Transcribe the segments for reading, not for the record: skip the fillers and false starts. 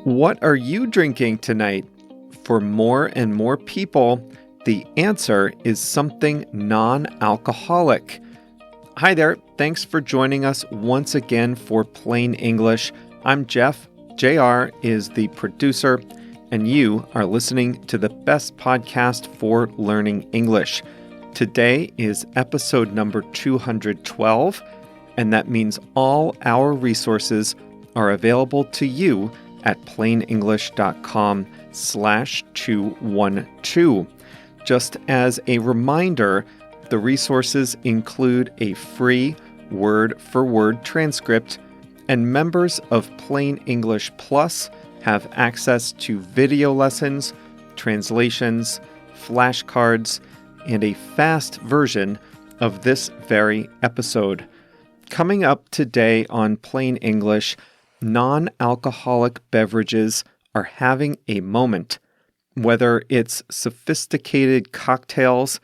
What are you drinking tonight? For more and more people, the answer is something non-alcoholic. Hi there. Thanks for joining us once again for Plain English. I'm Jeff. JR is the producer, and you are listening to the best podcast for learning English. Today is episode number 212, and that means all our resources are available to you at plainenglish.com/212. Just as a reminder, the resources include a free word-for-word transcript, and members of Plain English Plus have access to video lessons, translations, flashcards, and a fast version of this very episode. Coming up today on Plain English, non-alcoholic beverages are having a moment. Whether it's sophisticated cocktails,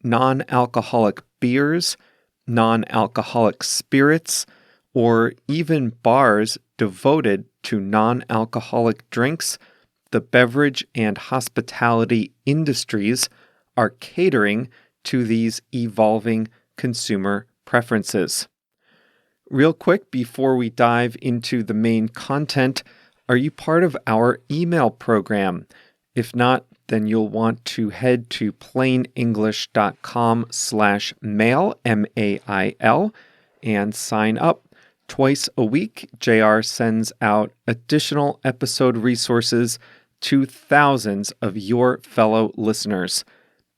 non-alcoholic beers, non-alcoholic spirits, or even bars devoted to non-alcoholic drinks, the beverage and hospitality industries are catering to these evolving consumer preferences. Real quick, before we dive into the main content, are you part of our email program? If not, then you'll want to head to plainenglish.com/mail, M-A-I-L, and sign up. Twice a week, JR sends out additional episode resources to thousands of your fellow listeners.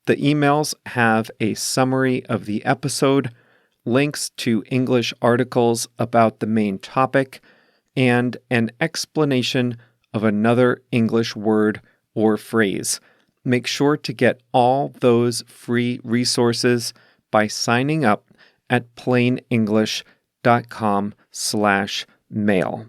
The emails have a summary of the episode, links to English articles about the main topic, and an explanation of another English word or phrase. Make sure to get all those free resources by signing up at plainenglish.com/mail.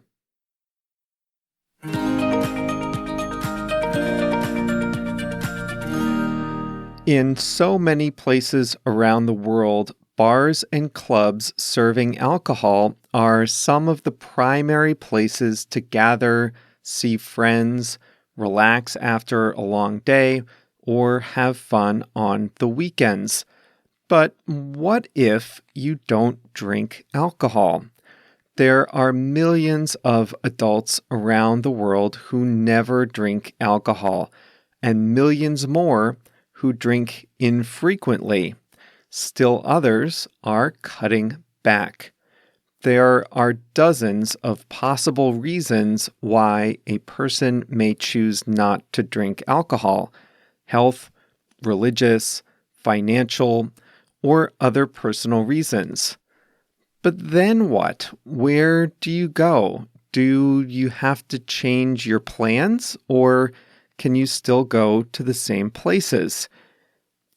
In so many places around the world, bars and clubs serving alcohol are some of the primary places to gather, see friends, relax after a long day, or have fun on the weekends. But what if you don't drink alcohol? There are millions of adults around the world who never drink alcohol, and millions more who drink infrequently. Still others are cutting back. There are dozens of possible reasons why a person may choose not to drink alcohol: health, religious, financial, or other personal reasons. But then what? Where do you go? Do you have to change your plans, or can you still go to the same places?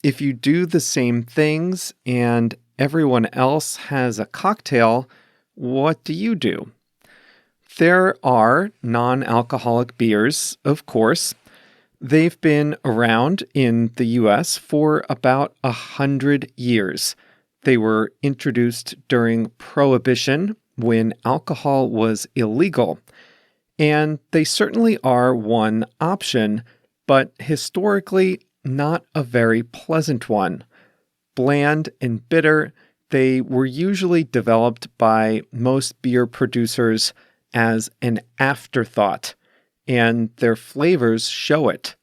If you do the same things and everyone else has a cocktail, what do you do? There are non-alcoholic beers, of course. They've been around in the US for about 100 years. They were introduced during Prohibition when alcohol was illegal. And they certainly are one option, but historically not a very pleasant one. Bland and bitter, they were usually developed by most beer producers as an afterthought, and their flavors show it.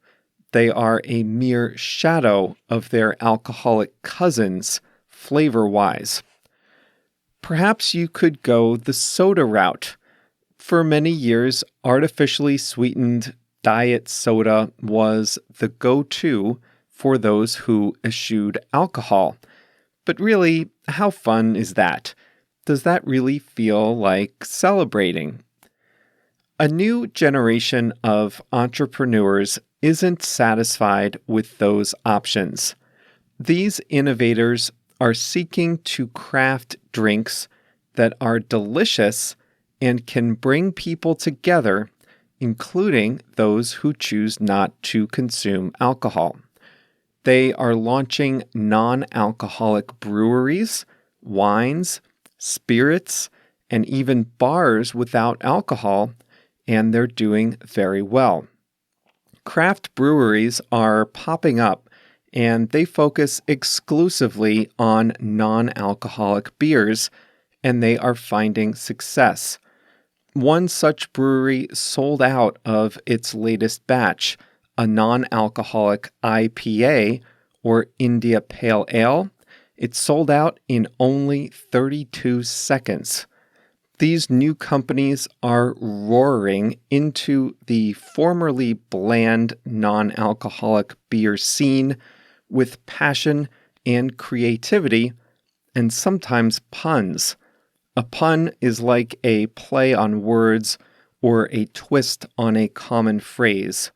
They are a mere shadow of their alcoholic cousins, flavor-wise. Perhaps you could go the soda route. For many years, artificially sweetened diet soda was the go-to for those who eschewed alcohol. But really, how fun is that? Does that really feel like celebrating? A new generation of entrepreneurs isn't satisfied with those options. These innovators are seeking to craft drinks that are delicious and can bring people together, including those who choose not to consume alcohol. They are launching non-alcoholic breweries, wines, spirits, and even bars without alcohol, and they're doing very well. Craft breweries are popping up, and they focus exclusively on non-alcoholic beers, and they are finding success. One such brewery sold out of its latest batch, a non-alcoholic IPA, or India Pale Ale. It sold out in only 32 seconds. These new companies are roaring into the formerly bland non-alcoholic beer scene with passion and creativity, and sometimes puns. A pun is like a play on words or a twist on a common phrase.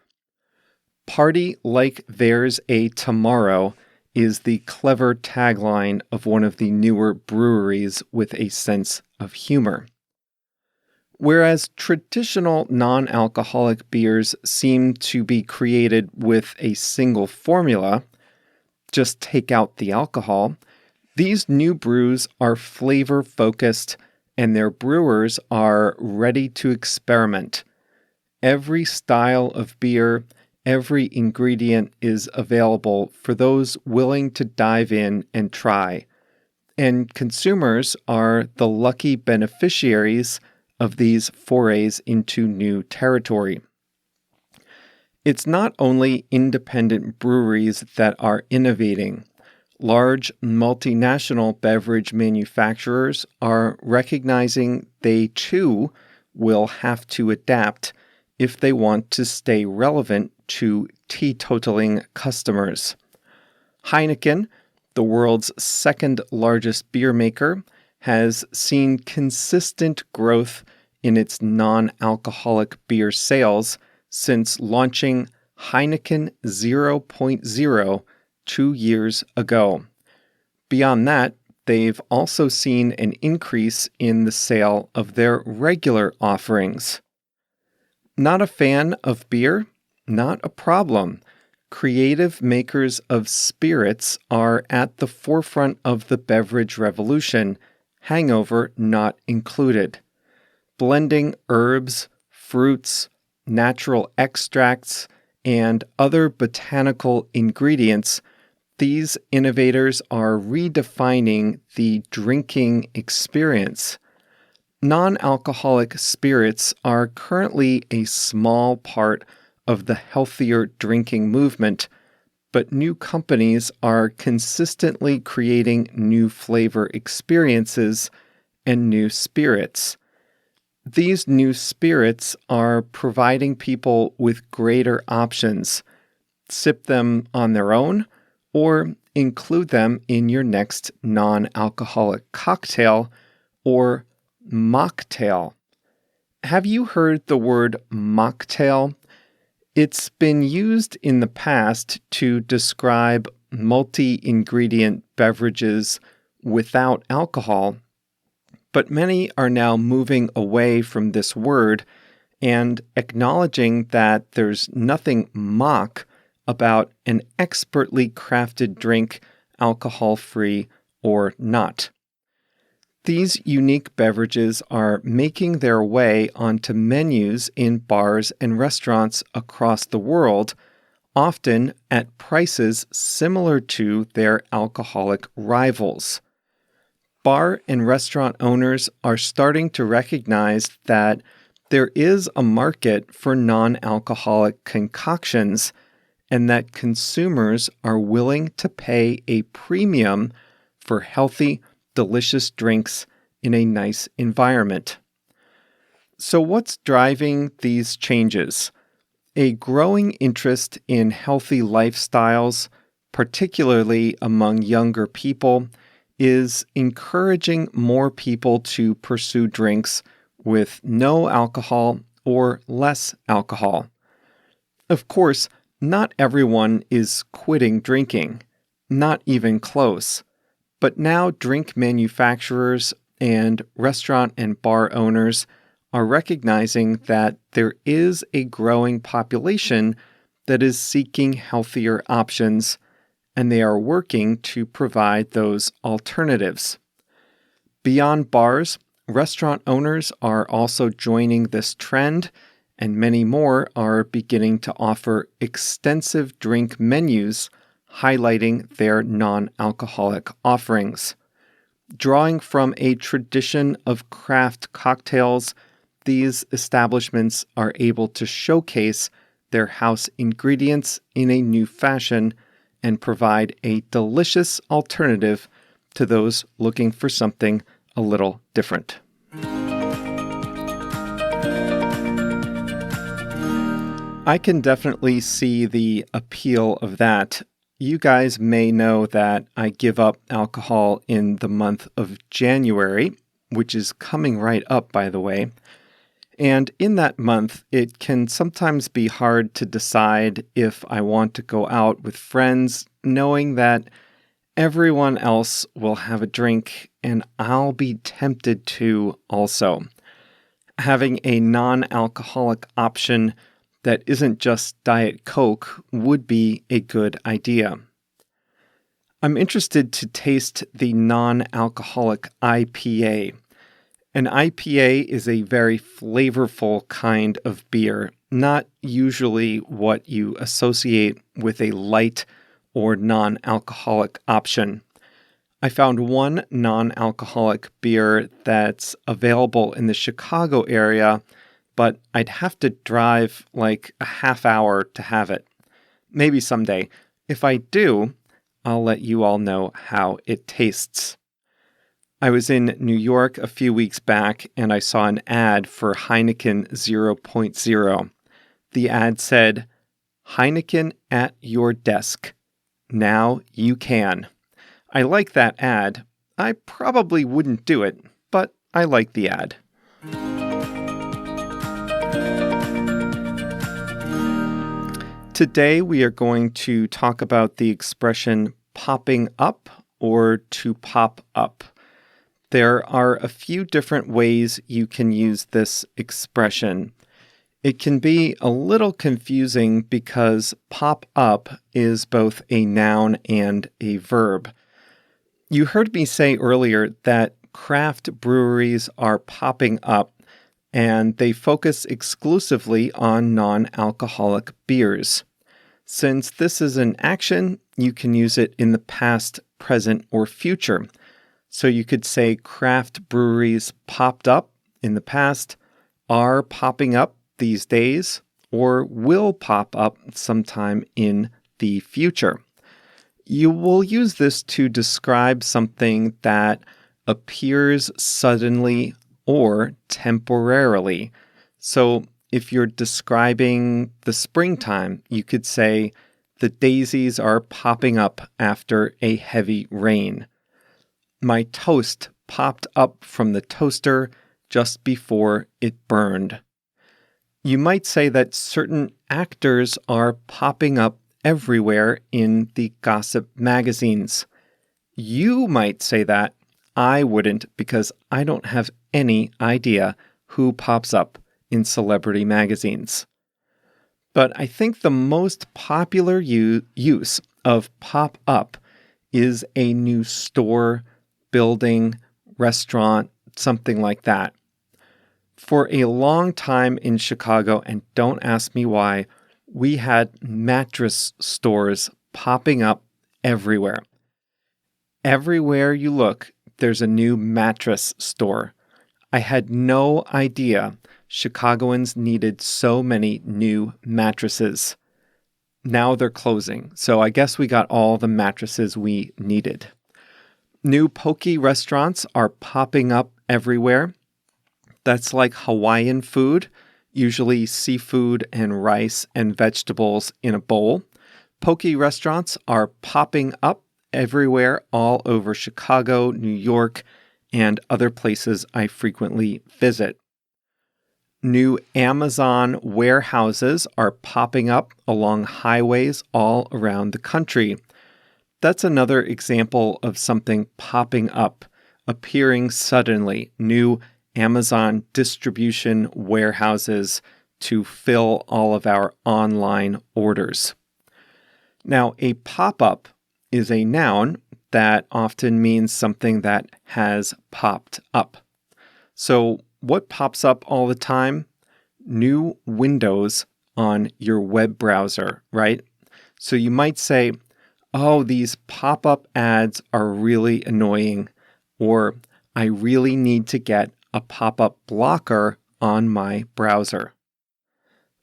Party like there's a tomorrow is the clever tagline of one of the newer breweries with a sense of humor. Whereas traditional non-alcoholic beers seem to be created with a single formula, just take out the alcohol, these new brews are flavor-focused and their brewers are ready to experiment. Every style of beer, every ingredient is available for those willing to dive in and try. And consumers are the lucky beneficiaries of these forays into new territory. It's not only independent breweries that are innovating. Large multinational beverage manufacturers are recognizing they too will have to adapt if they want to stay relevant to teetotaling customers. Heineken, the world's second largest beer maker, has seen consistent growth in its non-alcoholic beer sales since launching Heineken 0.0 2 years ago. Beyond that, they've also seen an increase in the sale of their regular offerings. Not a fan of beer? Not a problem. Creative makers of spirits are at the forefront of the beverage revolution, hangover not included. Blending herbs, fruits, natural extracts, and other botanical ingredients, these innovators are redefining the drinking experience. Non-alcoholic spirits are currently a small part of the healthier drinking movement, but new companies are consistently creating new flavor experiences and new spirits. These new spirits are providing people with greater options. Sip them on their own or include them in your next non-alcoholic cocktail or mocktail. Have you heard the word mocktail? It's been used in the past to describe multi-ingredient beverages without alcohol, but many are now moving away from this word and acknowledging that there's nothing mock about an expertly crafted drink, alcohol-free or not. These unique beverages are making their way onto menus in bars and restaurants across the world, often at prices similar to their alcoholic rivals. Bar and restaurant owners are starting to recognize that there is a market for non-alcoholic concoctions and that consumers are willing to pay a premium for healthy, delicious drinks in a nice environment. So what's driving these changes? A growing interest in healthy lifestyles, particularly among younger people, is encouraging more people to pursue drinks with no alcohol or less alcohol. Of course, not everyone is quitting drinking, not even close. But now drink manufacturers and restaurant and bar owners are recognizing that there is a growing population that is seeking healthier options, and they are working to provide those alternatives. Beyond bars, restaurant owners are also joining this trend, and many more are beginning to offer extensive drink menus highlighting their non-alcoholic offerings. Drawing from a tradition of craft cocktails, these establishments are able to showcase their house ingredients in a new fashion and provide a delicious alternative to those looking for something a little different. I can definitely see the appeal of that. You guys may know that I give up alcohol in the month of January, which is coming right up, by the way. And in that month, it can sometimes be hard to decide if I want to go out with friends, knowing that everyone else will have a drink and I'll be tempted to also. Having a non-alcoholic option that isn't just Diet Coke would be a good idea. I'm interested to taste the non-alcoholic IPA. An IPA is a very flavorful kind of beer, not usually what you associate with a light or non-alcoholic option. I found one non-alcoholic beer that's available in the Chicago area, but I'd have to drive like a half hour to have it. Maybe someday. If I do, I'll let you all know how it tastes. I was in New York a few weeks back and I saw an ad for Heineken 0.0. The ad said, "Heineken at your desk. Now you can." I like that ad. I probably wouldn't do it, but I like the ad. Today we are going to talk about the expression popping up or to pop up. There are a few different ways you can use this expression. It can be a little confusing because pop up is both a noun and a verb. You heard me say earlier that craft breweries are popping up and they focus exclusively on non-alcoholic beers. Since this is an action, you can use it in the past, present, or future. So you could say craft breweries popped up in the past, are popping up these days, or will pop up sometime in the future. You will use this to describe something that appears suddenly or temporarily. So if you're describing the springtime, you could say, "The daisies are popping up after a heavy rain." "My toast popped up from the toaster just before it burned." You might say that certain actors are popping up everywhere in the gossip magazines. You might say that. I wouldn't, because I don't have any idea who pops up in celebrity magazines. But I think the most popular use of pop up is a new store, building, restaurant, something like that. For a long time in Chicago, and don't ask me why, we had mattress stores popping up everywhere. Everywhere you look, there's a new mattress store. I had no idea Chicagoans needed so many new mattresses. Now they're closing, so I guess we got all the mattresses we needed. New poke restaurants are popping up everywhere. That's like Hawaiian food, usually seafood and rice and vegetables in a bowl. Poke restaurants are popping up everywhere all over Chicago, New York, and other places I frequently visit. New Amazon warehouses are popping up along highways all around the country. That's another example of something popping up, appearing suddenly. New Amazon distribution warehouses to fill all of our online orders. Now, a pop-up is a noun that often means something that has popped up. So what pops up all the time? new windows on your web browser, right? So you might say, oh, these pop-up ads are really annoying, or I really need to get a pop-up blocker on my browser.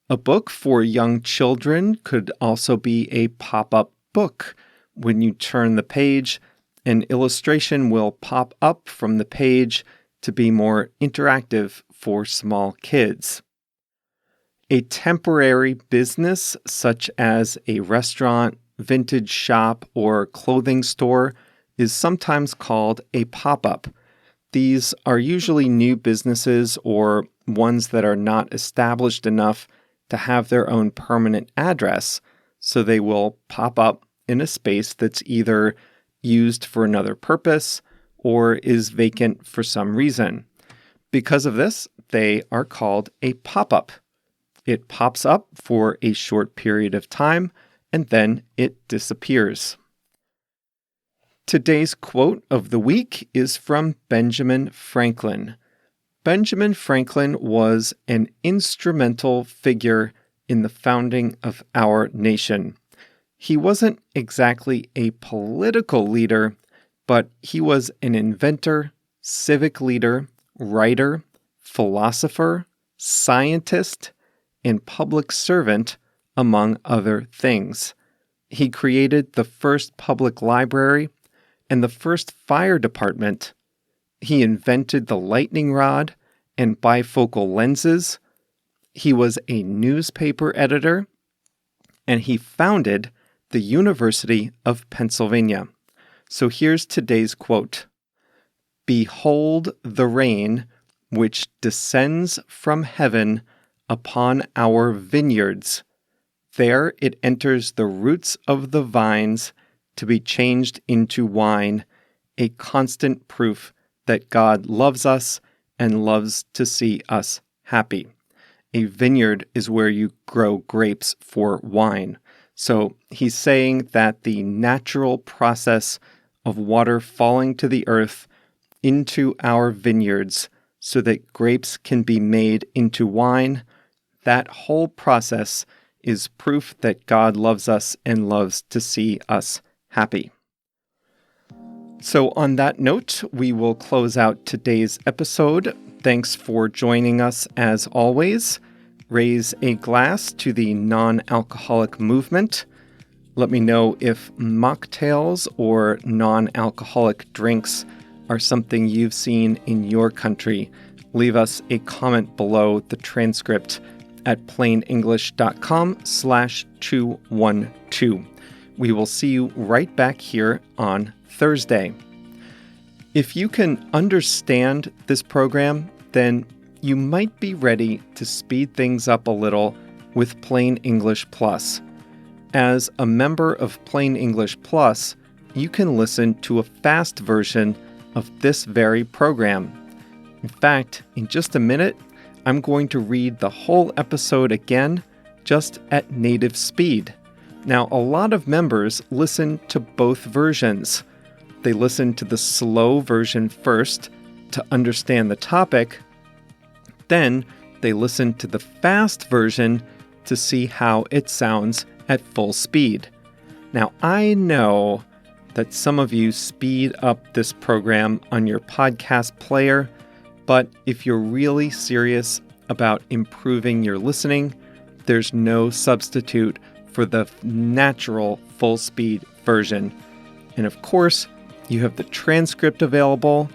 A book for young children could also be a pop-up book. When you turn the page, an illustration will pop up from the page to be more interactive for small kids. A temporary business, such as a restaurant, vintage shop, or clothing store, is sometimes called a pop-up. These are usually new businesses or ones that are not established enough to have their own permanent address, so they will pop up in a space that's either used for another purpose or is vacant for some reason. Because of this, they are called a pop-up. It pops up for a short period of time and then it disappears. Today's quote of the week is from Benjamin Franklin. Benjamin Franklin was an instrumental figure in the founding of our nation. He wasn't exactly a political leader, but he was an inventor, civic leader, writer, philosopher, scientist, and public servant, among other things. He created the first public library and the first fire department. He invented the lightning rod and bifocal lenses. He was a newspaper editor, and he founded the University of Pennsylvania. So here's today's quote. "Behold the rain which descends from heaven upon our vineyards. There it enters the roots of the vines to be changed into wine, a constant proof that God loves us and loves to see us happy." A vineyard is where you grow grapes for wine. So he's saying that the natural process of water falling to the earth into our vineyards so that grapes can be made into wine, that whole process is proof that God loves us and loves to see us happy. So on that note, we will close out today's episode. Thanks for joining us as always. Raise a glass to the non-alcoholic movement. Let me know if mocktails or non-alcoholic drinks are something you've seen in your country. Leave us a comment below the transcript at plainenglish.com/212. We will see you right back here on Thursday. If you can understand this program, then you might be ready to speed things up a little with Plain English Plus. As a member of Plain English Plus, you can listen to a fast version of this very program. In fact, in just a minute, I'm going to read the whole episode again, just at native speed. Now, a lot of members listen to both versions. They listen to the slow version first to understand the topic. Then they listen to the fast version to see how it sounds at full speed. Now, I know that some of you speed up this program on your podcast player, but if you're really serious about improving your listening, there's no substitute for the natural full speed version. And of course, you have the transcript available,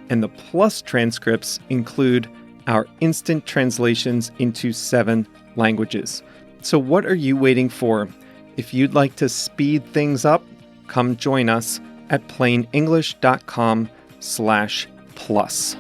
and the Plus transcripts include our instant translations into 7 languages. So what are you waiting for? If you'd like to speed things up, come join us at plainenglish.com/plus.